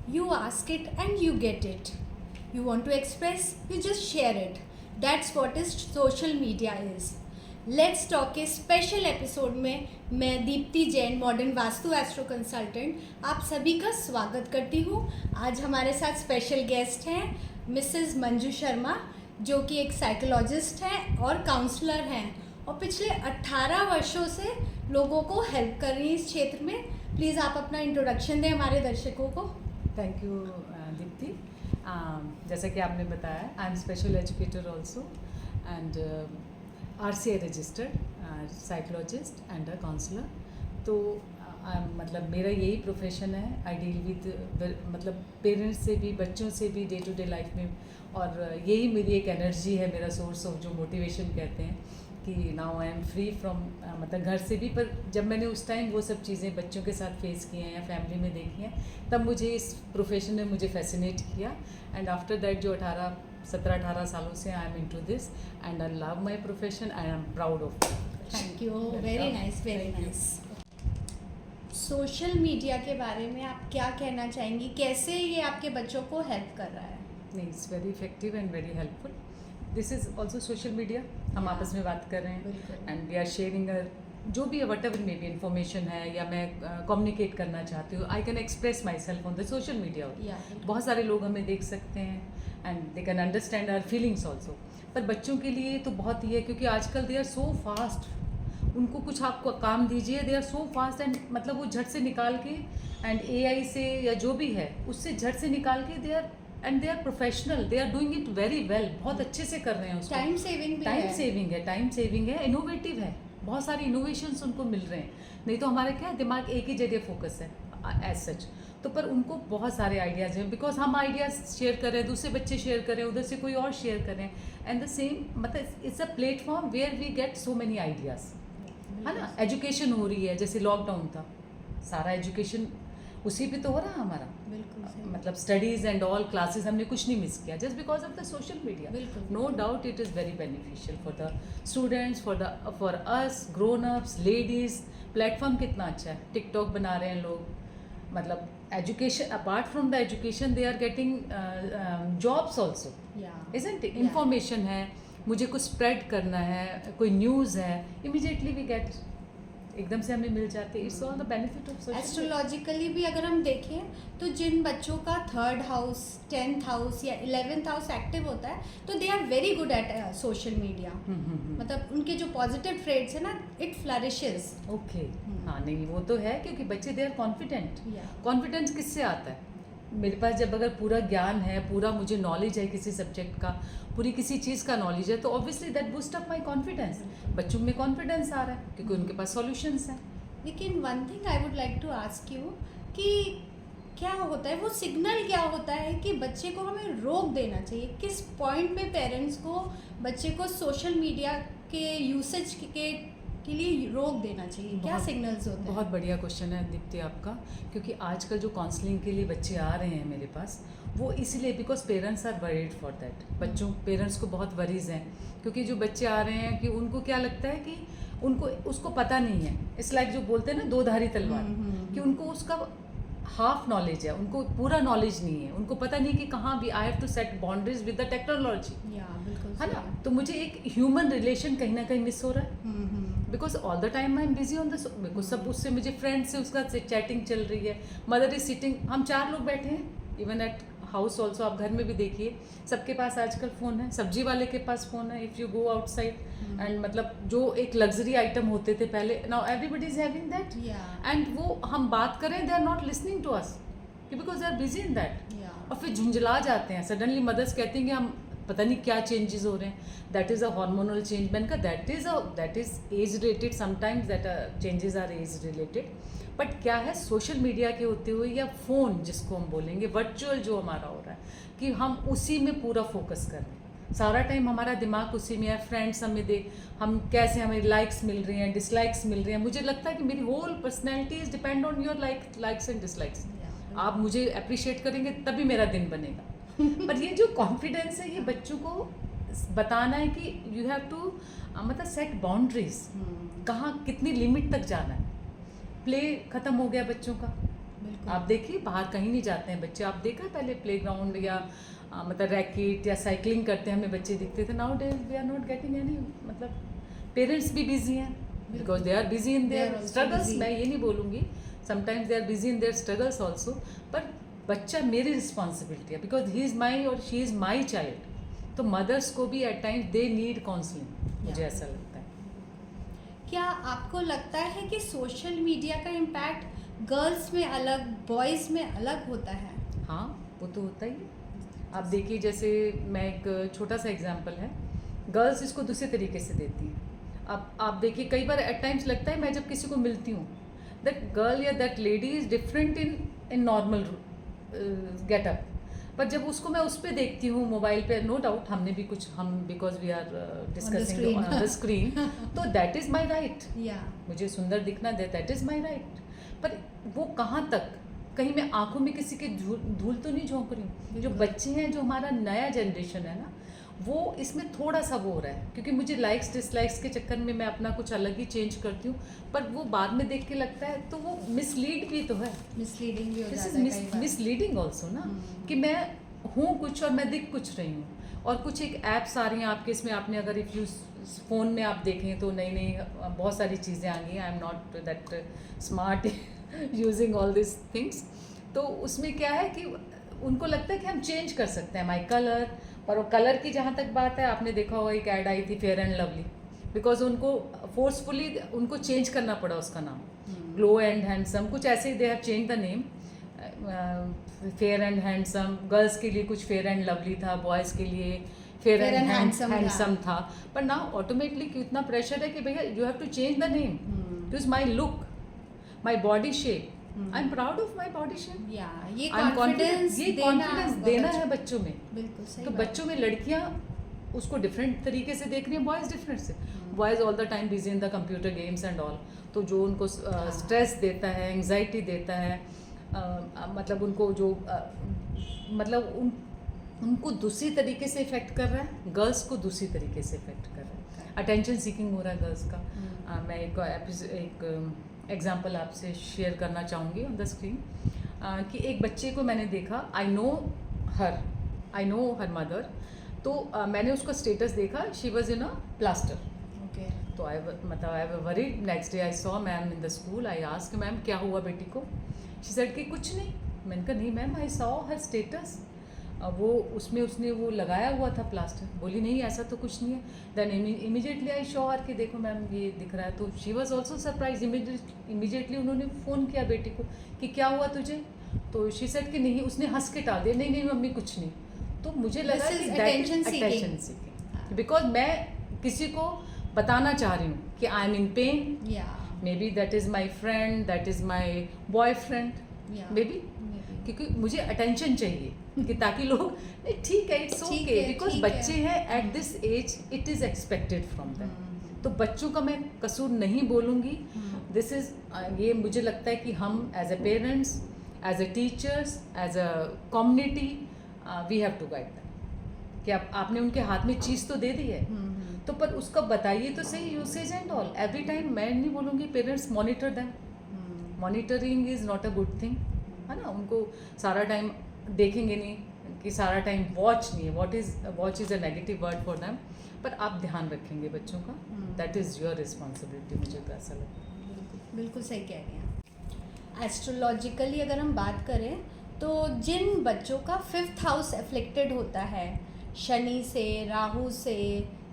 You ask it and you get it. You want to express, you just share it. That's what is social media is. Let's talk के special episode में मैं Deepti Jain modern vastu astro consultant आप सभी का स्वागत करती हूँ। आज हमारे साथ स्पेशल गेस्ट हैं मिसेस मंजू शर्मा, जो कि एक साइकोलॉजिस्ट हैं और काउंसलर हैं और पिछले 18 वर्षों से लोगों को हेल्प कर रही हैं इस क्षेत्र में। प्लीज़ आप अपना इंट्रोडक्शन दें हमारे दर्शकों को। Thank you Deepti. जैसा कि आपने बताया, I am special educator also and RCI registered psychologist and a counsellor. तो मतलब मेरा यही प्रोफेशन है। आई डील विद मतलब पेरेंट्स से भी, बच्चों से भी डे टू डे लाइफ में, और यही मेरी एक एनर्जी है, मेरा सोर्स ऑफ जो मोटिवेशन कहते हैं कि now I am free from मतलब घर से भी। पर जब मैंने उस टाइम वो सब चीज़ें बच्चों के साथ फेस की हैं या फैमिली में देखी हैं, तब मुझे इस प्रोफेशन ने मुझे फैसिनेट किया। एंड आफ्टर दैट जो 17-18 सालों से I am into this and I love my profession, I am proud of it. Thank you, very nice, very nice. Social media के बारे में आप क्या कहना चाहेंगी, कैसे ये आपके बच्चों को हेल्प कर रहा है? नहीं, it's very effective and very helpful. This is also social media. हम आपस में बात कर रहे हैं एंड वी आर शेयरिंग जो भी whatever may be information है, या मैं कम्युनिकेट करना चाहती हूँ, I can express myself on the social media. बहुत सारे लोग हमें देख सकते हैं and they can understand our feelings also. पर बच्चों के लिए तो बहुत ही है, क्योंकि आजकल दे आर सो फास्ट। उनको कुछ आपको काम दीजिए, they are so fast and मतलब वो झट से निकाल के, एंड AI से या जो भी है उससे झट से निकाल के they are professional, they are doing it very well. बहुत अच्छे से कर रहे हैं उसको। टाइम सेविंग टाइम सेविंग है, इनोवेटिव है, बहुत सारे इनोवेशंस उनको मिल रहे हैं। नहीं तो हमारे क्या दिमाग एक ही जगह फोकस है एज सच। तो पर उनको बहुत सारे आइडियाज़ हैं, बिकॉज हम आइडियाज़ शेयर कर रहे हैं, दूसरे बच्चे शेयर करें, उधर से कोई और शेयर करें, एंड द सेम मतलब it's a platform where we get so many ideas, है ना। एजुकेशन हो रही है, जैसे लॉकडाउन था, सारा एजुकेशन उसी पे तो हो रहा है हमारा। मतलब स्टडीज़ एंड ऑल क्लासेस हमने कुछ नहीं मिस किया, just because of the social media. No doubt it is very beneficial for the students, for us grown ups, ladies. Platform कितना अच्छा है, टिकटॉक बना रहे हैं लोग। मतलब education, apart from the education they are getting jobs also, isn't it? Information है, मुझे कुछ स्प्रेड करना है, कोई न्यूज़ है, इमीडिएटली वी गेट, एकदम से हमें मिल जाते हैं। It's all the benefit of social. Astrologically भी अगर हम देखें तो जिन बच्चों का 3rd हाउस, 10th हाउस या 11th हाउस एक्टिव होता है, तो they are very good at social media. मतलब उनके जो पॉजिटिव ट्रेड्स है ना, इट फ्लरिशेस। ओके, हाँ, नहीं वो तो है, क्योंकि बच्चे दे आर कॉन्फिडेंट। कॉन्फिडेंस किससे आता है? मेरे पास जब अगर पूरा ज्ञान है, पूरा मुझे नॉलेज है किसी सब्जेक्ट का, पूरी किसी चीज़ का नॉलेज है, तो obviously that boost up my confidence. बच्चों में कॉन्फिडेंस आ रहा है क्योंकि उनके पास सॉल्यूशंस हैं। लेकिन one thing I would like to ask you कि क्या होता है, वो सिग्नल क्या होता है कि बच्चे को हमें रोक देना चाहिए? किस पॉइंट पे पेरेंट्स को बच्चे को सोशल मीडिया के यूसेज के लिए रोक देना चाहिए? क्या सिग्नल्स होते हैं? बहुत बढ़िया क्वेश्चन है दीप्ति आपका, क्योंकि आजकल जो काउंसलिंग के लिए बच्चे आ रहे हैं मेरे पास, वो इसलिए because parents are worried for that. बच्चों पेरेंट्स को बहुत वरीज हैं, क्योंकि जो बच्चे आ रहे हैं कि उनको क्या लगता है कि उनको उसको पता नहीं है। इट्स लाइक जो बोलते हैं ना, दो धारी तलवार, कि उनको उसका हाफ नॉलेज है, उनको पूरा नॉलेज नहीं है। उनको पता नहीं कि कहाँ भी I have to set boundaries with the technology, है ना। तो मुझे एक ह्यूमन रिलेशन कहीं ना कहीं मिस हो रहा है, because all the time I am busy on the, because सब उससे मुझे फ्रेंड से उसका चैटिंग चल रही है, मदर इज सिटिंग, हम 4 लोग बैठे हैं, इवन एट हाउस ऑल्सो। आप घर में भी देखिए, सबके पास आजकल फ़ोन है, सब्जी वाले के पास फ़ोन है, if you go outside. And मतलब जो एक लग्जरी आइटम होते थे पहले, now everybody is having that. And वो हम बात करें, they are not listening to us, because they are busy in that. और फिर झुंझला जाते हैं सडनली। मदर्स कहती हैं कि हम पता नहीं क्या चेंजेस हो रहे हैं, that is a hormonal change. मैंने कहा that is age related, sometimes that changes are age related. But क्या है, सोशल मीडिया के होते हुए, या फ़ोन जिसको हम बोलेंगे, वर्चुअल जो हमारा हो रहा है, कि हम उसी में पूरा फोकस कर रहे हैं, सारा टाइम हमारा दिमाग उसी में है। फ्रेंड्स हमें हम कैसे, हमें लाइक्स मिल रही हैं, डिसलाइक्स मिल रही हैं। मुझे लगता है कि मेरी whole personality is depend on your likes and dislikes. आप मुझे अप्रिशिएट करेंगे तभी मेरा दिन बनेगा। पर ये जो कॉन्फिडेंस है, ये बच्चों को बताना है कि यू हैव टू मतलब सेट बाउंड्रीज, कहाँ कितनी लिमिट तक जाना है। प्ले खत्म हो गया बच्चों का, बिल्कुल। आप देखिए बाहर कहीं नहीं जाते हैं बच्चे, आप देखा पहले प्लेग्राउंड या मतलब रैकेट या साइकिलिंग करते हैं हमें बच्चे दिखते थे, nowadays we are not getting any, मतलब पेरेंट्स भी बिजी हैं because they are busy in They are their also struggles. busy. मैं ये नहीं बोलूँगी, sometimes they are busy in their struggles also, पर बच्चा मेरी रिस्पॉन्सिबिलिटी है बिकॉज ही इज़ माई और शी इज़ माई चाइल्ड। तो मदर्स को भी at times they need counselling, मुझे ऐसा लगता है। क्या आपको लगता है कि सोशल मीडिया का इम्पैक्ट गर्ल्स में अलग, बॉयज़ में अलग होता है? हाँ, वो तो होता ही है। आप देखिए जैसे मैं एक छोटा सा एग्जांपल है, गर्ल्स इसको दूसरे तरीके से देती हैं। अब आप देखिए कई बार एट टाइम्स लगता है मैं जब किसी को मिलती हूँ, दैट गर्ल या that lady is different in normal getup, पर जब उसको मैं उस पर देखती हूँ मोबाइल पे, नो डाउट हमने भी कुछ, हम because we are discussing on the screen, तो दैट इज़ माई राइट, या मुझे सुंदर दिखना दैट इज़ माई राइट। पर वो कहाँ तक, कहीं मैं आंखों में किसी के धूल तो नहीं झोंक रही हूँ। जो बिल्कुल। बच्चे हैं, जो हमारा नया जनरेशन है ना, वो इसमें थोड़ा सा वो हो रहा है, क्योंकि मुझे लाइक्स डिसलाइक्स के चक्कर में मैं अपना कुछ अलग ही चेंज करती हूँ, पर वो बाद में देख के लगता है तो वो मिसलीड भी तो है, मिसलीडिंग भी हो दिस जाता है इज कई बार। मिसलीडिंग ऑल्सो ना, कि मैं हूँ कुछ और मैं दिख कुछ रही हूँ। और कुछ एक ऐप्स आ रही हैं आपके, इसमें आपने अगर इफ़ यू फ़ोन में आप देखें तो नई नई बहुत सारी चीज़ें आ गई हैं। I am not that smart using all this things. तो उसमें क्या है कि उनको लगता है कि हम चेंज कर सकते हैं माई कलर, और वो कलर की जहाँ तक बात है, आपने देखा होगा एक ऐड आई थी फेयर एंड लवली, बिकॉज उनको फोर्सफुली उनको चेंज करना पड़ा उसका नाम, ग्लो एंड हैंडसम, कुछ ऐसे ही they have change the name, fair and handsome. Girls के लिए कुछ फेयर एंड लवली था, बॉयज़ के लिए fair Fair and and handsome handsome था। पर ना ऑटोमेटिकली कितना प्रेशर है कि भैया you have to change the name, to is my look, my body shape, I am proud of my body shape, या ये आई एम कॉन्फिडेंस ये कॉन्फिडेंस देना है बच्चों में। बिल्कुल सही तो बात। बच्चों में लड़कियां उसको डिफरेंट तरीके से देख रही हैं, बॉयज़ डिफरेंट से। Boys all the time busy in the computer games and all, तो जो उनको स्ट्रेस देता है, एंग्जाइटी देता है, मतलब उनको जो मतलब उनको दूसरी तरीके से इफेक्ट कर रहा है, गर्ल्स को दूसरी तरीके से इफेक्ट कर रहा है। अटेंशन सीकिंग हो रहा है गर्ल्स का। मैं एक एग्जांपल आपसे शेयर करना चाहूँगी ऑन द स्क्रीन, कि एक बच्चे को मैंने देखा, आई नो हर मदर, तो मैंने उसका स्टेटस देखा, she was in a plaster. Okay. तो I worried, next day I saw ma'am in the school, I asked ma'am क्या हुआ बेटी को, शी सेड कि कुछ नहीं। मैंने कहा नहीं ma'am, I saw her status, वो उसमें उसने वो लगाया हुआ था प्लास्टर। बोली नहीं ऐसा तो कुछ नहीं है। देन इमीडिएटली आई शो हर कि देखो मैम ये दिख रहा है, तो she was also surprise. Immediately उन्होंने फ़ोन किया बेटी को कि क्या हुआ तुझे, तो शी सेड कि नहीं, उसने हंस के टाल दिया, नहीं नहीं मम्मी कुछ नहीं। तो मुझे लगा This कि is attention attention seeking, because मैं किसी को बताना चाह रही हूँ कि आई एम इन पेन, या may be that is my friend, that is my boyfriend, may be, क्योंकि मुझे अटेंशन चाहिए कि ताकि लोग नहीं ठीक है, इट्स ठीक ओके, है, बिकॉज ठीक बच्चे हैं at this age, it is expected from them. तो बच्चों का मैं कसूर नहीं बोलूँगी, दिस इज़ ये मुझे लगता है कि हम as a parents, as a teachers, as a community, we have to guide them कि आपने उनके हाथ में चीज़ तो दे दी है, तो पर उसका बताइए तो सही usage and all. Every time मैं नहीं बोलूँगी parents monitor them, monitoring is not a good thing, है ना। उनको सारा टाइम देखेंगे नहीं कि सारा टाइम वॉच नहीं है, watch is a negative word for them, पर आप ध्यान रखेंगे बच्चों का, दैट इज़ योर रिस्पॉन्सिबिलिटी, मुझे तो ऐसा लगता है। बिल्कुल सही कह रहे हैं। एस्ट्रोलॉजिकली अगर हम बात करें तो जिन बच्चों का 5th हाउस एफ्लिक्टेड होता है शनि से, राहु से,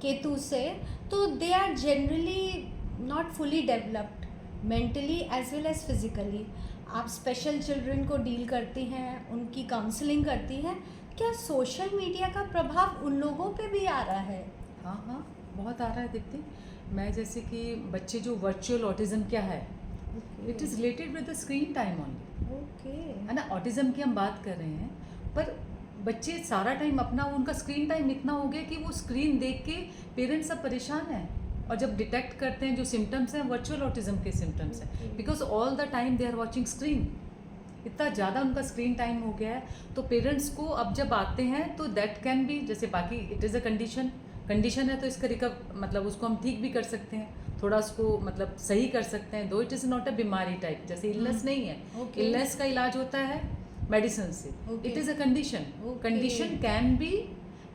केतु से, तो they are generally not fully developed mentally as well as physically. आप स्पेशल चिल्ड्रन को डील करती हैं, उनकी काउंसलिंग करती हैं, क्या सोशल मीडिया का प्रभाव उन लोगों पे भी आ रहा है? हाँ हाँ, बहुत आ रहा है दीप्ति। मैं जैसे कि बच्चे जो वर्चुअल ऑटिज्म क्या है, it is related with the screen time only, okay. है ना। ऑटिज्म की हम बात कर रहे हैं, पर बच्चे सारा टाइम अपना, उनका स्क्रीन टाइम इतना हो गया कि वो स्क्रीन देख के पेरेंट्स सब परेशान हैं, और जब डिटेक्ट करते हैं जो सिम्टम्स हैं, वर्चुअल ऑटिज्म के सिम्टम्स हैं, because all the time they are watching screen. इतना ज़्यादा उनका स्क्रीन टाइम हो गया है, तो पेरेंट्स को अब जब आते हैं तो दैट कैन बी, जैसे बाकी इट इज़ अ कंडीशन है, तो इसका मतलब उसको हम ठीक भी कर सकते हैं। थोड़ा उसको मतलब सही कर सकते हैं, दो इट इज़ नॉट अ बीमारी टाइप, जैसे इलनेस नहीं है। Okay. इलनेस का इलाज होता है मेडिसिन से, Okay. It is a condition. Okay. Condition can be,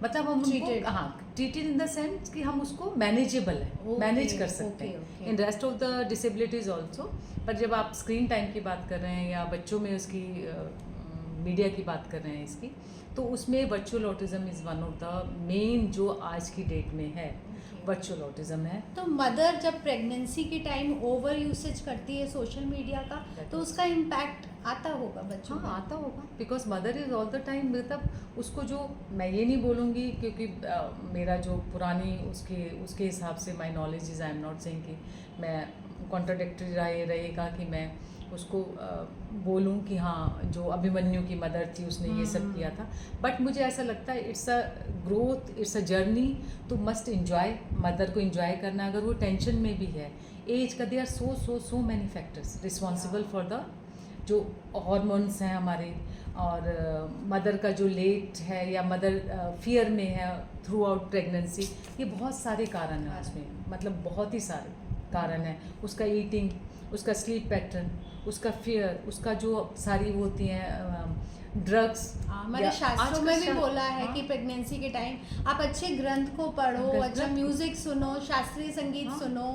मतलब हम उनको Treated. हाँ ट्रीटेड इन द सेंस कि हम उसको मैनेजेबल है, Okay, मैनेज कर सकते okay, हैं okay. In rest of the disabilities also. पर जब आप स्क्रीन टाइम की बात कर रहे हैं या बच्चों में उसकी मीडिया की बात कर रहे हैं इसकी, तो उसमें virtual autism is one of the main जो आज की डेट में है, वर्चुअल ऑटिज्म है। तो मदर जब प्रेगनेंसी के टाइम ओवर यूसेज करती है सोशल मीडिया का, तो उसका इम्पैक्ट आता होगा बच्चों हाँ में? आता होगा, because mother is all the time, मतलब उसको जो, मैं ये नहीं बोलूँगी क्योंकि मेरा जो पुरानी उसके हिसाब से my knowledge is, I am not saying कि मैं कॉन्ट्राडिक्टरी रहेगा कि मैं उसको बोलूं कि हाँ जो अभिमन्यु की मदर थी उसने ये सब किया था। बट मुझे ऐसा लगता है it's a growth, it's a journey, तो मस्ट इन्जॉय, मदर को इन्जॉय करना। अगर वो टेंशन में भी है, एज का, they are so many factors responsible for the जो हार्मोन्स हैं हमारे, और मदर का जो लेट है या मदर फियर में है थ्रू आउट प्रेगनेंसी, ये बहुत सारे कारण हैं उसमें, मतलब बहुत ही सारे कारण हैं। उसका ईटिंग, उसका स्लीप पैटर्न, उसका फियर, उसका जो सारी वो होती हैं ड्रग्स। हमारे शास्त्रों में भी बोला है कि प्रेगनेंसी के टाइम आप अच्छे ग्रंथ को पढ़ो, अच्छा म्यूजिक सुनो, शास्त्रीय संगीत सुनो,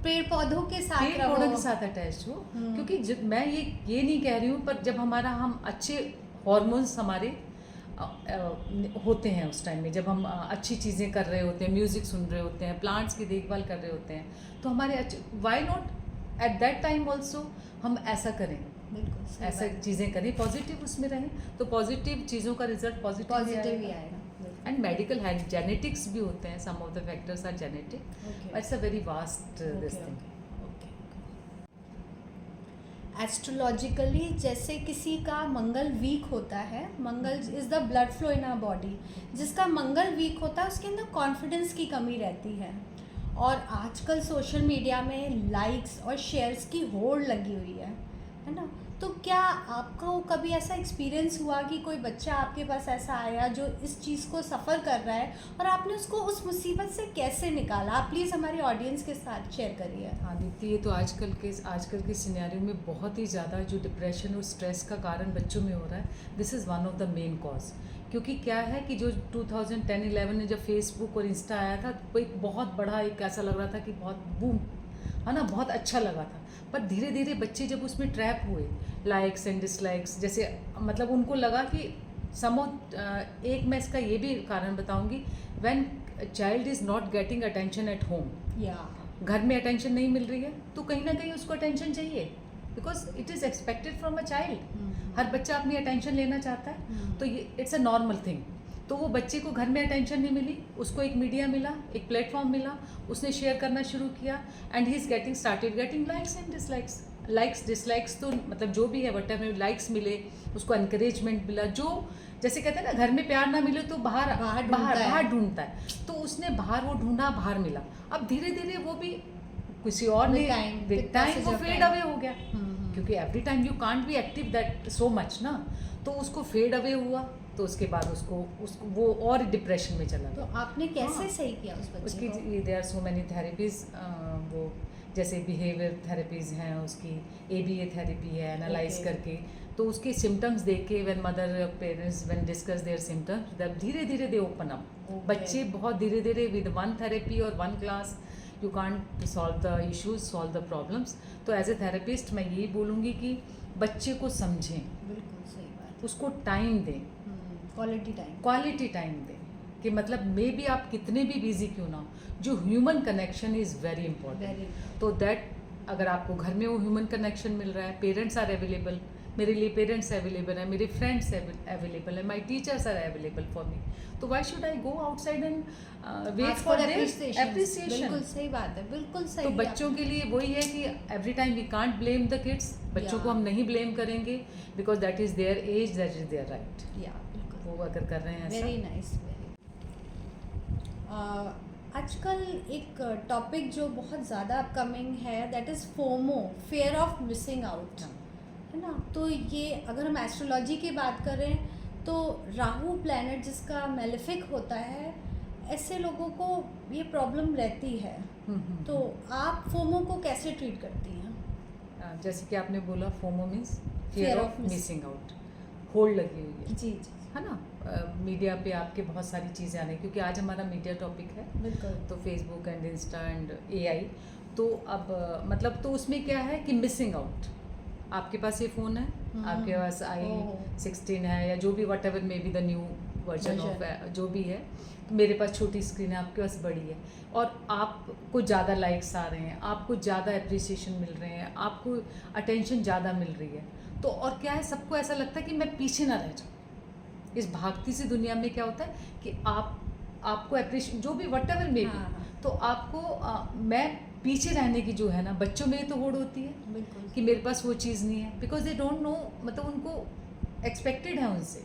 पेड़ पौधों के साथ पेड़ पौधों के साथ अटैच हो। क्योंकि मैं ये नहीं कह रही हूँ, पर जब हम अच्छे हॉर्मोन्स हमारे होते हैं उस टाइम में, जब हम अच्छी चीज़ें कर रहे होते हैं, म्यूज़िक सुन रहे होते हैं, प्लांट्स की देखभाल कर रहे होते हैं, तो हमारे अच्छे, why not at that time also हम ऐसा करें, बिल्कुल ऐसा चीज़ें करें, पॉजिटिव उसमें रहें, तो पॉजिटिव चीज़ों का रिजल्ट पॉजिटिव ही आएगा। एंड मेडिकल है, जेनेटिक्स भी होते हैं, some of the factors are genetic, it's a very vast this thing. Astrologically जैसे किसी का मंगल वीक होता है, Mangal is the blood flow in our body, जिसका मंगल वीक होता है उसके अंदर कॉन्फिडेंस की कमी रहती है। और आजकल सोशल मीडिया में लाइक्स और शेयर्स की होड़ लगी हुई है ना? तो क्या आपको कभी ऐसा एक्सपीरियंस हुआ कि कोई बच्चा आपके पास ऐसा आया जो इस चीज़ को सफ़र कर रहा है और आपने उसको उस मुसीबत से कैसे निकाला? आप प्लीज़ हमारी ऑडियंस के साथ शेयर करिए। हाँ दीप्ति, ये तो आजकल के सिनेरियो में बहुत ही ज़्यादा जो डिप्रेशन और स्ट्रेस का कारण बच्चों में हो रहा है, this is one of the main cause. क्योंकि क्या है कि जो 2010-11 में जब फेसबुक और इंस्टा आया था, तो एक बहुत बड़ा, एक ऐसा लग रहा था कि बहुत बूम है ना, बहुत अच्छा लगा था। पर धीरे धीरे बच्चे जब उसमें ट्रैप हुए, लाइक्स एंड डिसलाइक्स, जैसे मतलब उनको लगा कि एक मैं इसका ये भी कारण बताऊंगी, when child is not getting attention at home, घर में अटेंशन नहीं मिल रही है, तो कहीं ना कहीं उसको अटेंशन चाहिए, because it is expected from a child. हर बच्चा अपनी अटेंशन लेना चाहता है, तो ये इट्स अ नॉर्मल थिंग। तो वो बच्चे को घर में अटेंशन नहीं मिली, उसको एक मीडिया मिला, एक प्लेटफॉर्म मिला, उसने शेयर करना शुरू किया, and he is started getting likes and dislikes. Likes dislikes तो मतलब जो भी है, वट एवर लाइक्स मिले, उसको एनकरेजमेंट मिला, जो जैसे कहते हैं ना, घर में प्यार ना मिले तो बाहर ढूंढता है, तो उसने बाहर वो ढूंढा, बाहर मिला। अब धीरे धीरे वो भी किसी और ने विद टाइम वो फेड अवे हो गया, क्योंकि every time you can't be active that so much ना, तो उसको फेड अवे हुआ। तो उसके बाद उसको वो और डिप्रेशन में चला गया। तो आपने कैसे सही किया उस बच्चे को? उसकी there are so many therapies, वो जैसे बिहेवियर थेरेपीज़ हैं, उसकी ABA थेरेपी है, एनालाइज करके, तो उसके सिम्टम्स देख के when mother parents when discuss their symptoms, तब धीरे धीरे दे ओपन अप। बच्चे बहुत धीरे धीरे विद वन थेरेपी और one class you can't solve the issues, solve the problems. तो एज ए थेरेपिस्ट मैं यही बोलूँगी कि बच्चे को समझें, बिल्कुल सही बात, उसको टाइम दें, क्वालिटी टाइम दें, कि मतलब मे बी आप कितने भी बिजी क्यों ना हो, जो human connection is very important. तो दैट अगर आपको घर में वो ह्यूमन कनेक्शन मिल रहा है, पेरेंट्स आर अवेलेबल, मेरे लिए पेरेंट्स अवेलेबल है, मेरे फ्रेंड्स अवेलेबल है, my teachers are available for me, तो why should I go outside and wait for their appreciation? बिल्कुल सही बात है, बिल्कुल सही। तो बच्चों के लिए वही है कि every time we can't blame the kids, बच्चों को हम नहीं ब्लेम करेंगे, because that is their age, that is their right. वो अगर कर रहे हैं ऐसा। Very nice. आजकल एक टॉपिक जो बहुत ज़्यादा अपकमिंग है, that is FOMO, fear of missing out, है ना? तो ये अगर हम एस्ट्रोलॉजी की बात करें तो राहु प्लैनेट जिसका मेलेफिक होता है, ऐसे लोगों को ये प्रॉब्लम रहती है, तो आप फोमो को कैसे ट्रीट करती हैं? जैसे कि आपने बोला FOMO means Fear fear of of missing out, hold लगी हुई है, जी है ना। मीडिया पे आपके बहुत सारी चीज़ें आ रही हैं, क्योंकि आज हमारा मीडिया टॉपिक है, बिल्कुल। तो Facebook and Insta and AI. तो अब मतलब तो उसमें क्या है कि मिसिंग आउट, आपके पास ये फ़ोन है, आपके पास i16 है या जो भी whatever may be the new version of जो भी है, तो मेरे पास छोटी स्क्रीन है, आपके पास बड़ी है, और आपको ज़्यादा लाइक्स आ रहे हैं, आपको ज़्यादा अप्रिसिएशन मिल रहे हैं, आपको अटेंशन ज़्यादा मिल रही है, तो और क्या है, सबको ऐसा लगता है कि मैं पीछे ना रह जाऊँ। इस भागती सी दुनिया में क्या होता है कि आपको अप्रिशिएट जो भी वट एवर मे बी, तो आपको मैं पीछे रहने की जो है ना, बच्चों में तो होड़ होती है बिल्कुल कि मेरे पास वो चीज़ नहीं है, बिकॉज दे डोंट नो, मतलब उनको एक्सपेक्टेड है उनसे,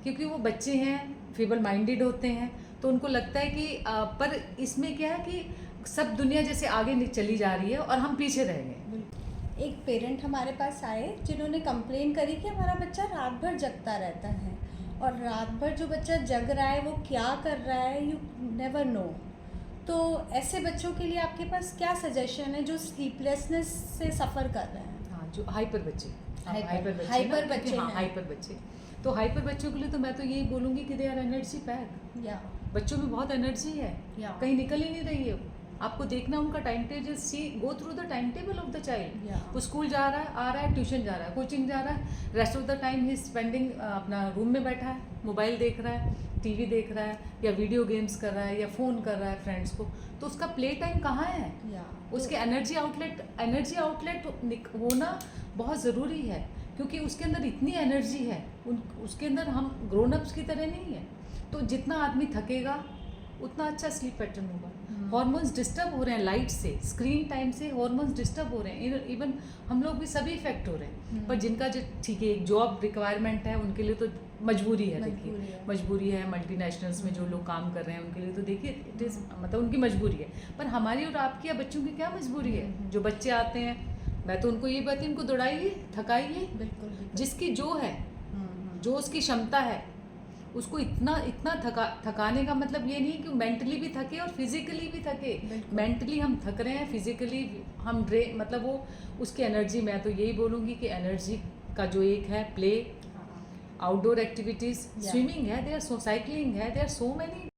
क्योंकि वो बच्चे हैं, फेबल माइंडेड होते हैं, तो उनको लगता है कि पर इसमें क्या है कि सब दुनिया जैसे आगे चली जा रही है और हम पीछे रह गए। एक पेरेंट हमारे पास आए जिन्होंने कंप्लेन करी कि हमारा बच्चा रात भर जगता रहता है, और रात भर जो बच्चा जग रहा है वो क्या कर रहा है यू नेवर नो। तो ऐसे बच्चों के लिए आपके पास क्या सजेशन है जो स्लीपलेसनेस से सफ़र कर रहे हैं? हाँ, जो हाइपर बच्चे, हाइपर बच्चे हैं। हाइपर बच्चे, तो हाइपर बच्चों के लिए तो मैं तो यही बोलूँगी कि दे आर एनर्जी पैक। या बच्चों में बहुत एनर्जी है, या कहीं निकल ही नहीं रही है। आपको देखना उनका time table, see go through the time table of the child. या वो स्कूल जा रहा है, आ रहा है, ट्यूशन जा रहा है, कोचिंग जा रहा है, rest of the time he spending अपना रूम में बैठा है, मोबाइल देख रहा है, टीवी देख रहा है, या वीडियो गेम्स कर रहा है, या फ़ोन कर रहा है फ्रेंड्स को, तो उसका प्ले टाइम कहाँ है? या उसके एनर्जी आउटलेट होना बहुत ज़रूरी है, क्योंकि उसके अंदर इतनी एनर्जी है, उसके अंदर हम ग्रोन अप्स की तरह नहीं है। तो जितना आदमी थकेगा उतना अच्छा स्लीप पैटर्न होगा। हॉर्मोन्स डिस्टर्ब हो रहे हैं लाइट से, स्क्रीन टाइम से हॉर्मोन्स डिस्टर्ब हो रहे हैं, इवन हम लोग भी सभी इफेक्ट हो रहे हैं। पर जिनका जो ठीक है एक जॉब रिक्वायरमेंट है, उनके लिए तो मजबूरी है, देखिए मजबूरी है। मल्टीनेशनल्स में जो लोग काम कर रहे हैं उनके लिए तो देखिए इट इज़ मतलब उनकी मजबूरी है, पर हमारी और आपकी या बच्चों की क्या मजबूरी है? जो बच्चे आते हैं, मैं तो उनको ये बात, उनको दौड़ाइए, थकाइए, बिल्कुल जिसकी जो है, जो उसकी क्षमता है, उसको इतना थकाने का मतलब ये नहीं कि मेंटली भी थके और फिजिकली भी थके। मेंटली हम थक रहे हैं, फिजिकली हम मतलब वो उसकी एनर्जी, मैं तो यही बोलूँगी कि एनर्जी का जो एक है प्ले, आउटडोर एक्टिविटीज़, स्विमिंग है, देयर सो साइकिलिंग है, देयर सो मेनी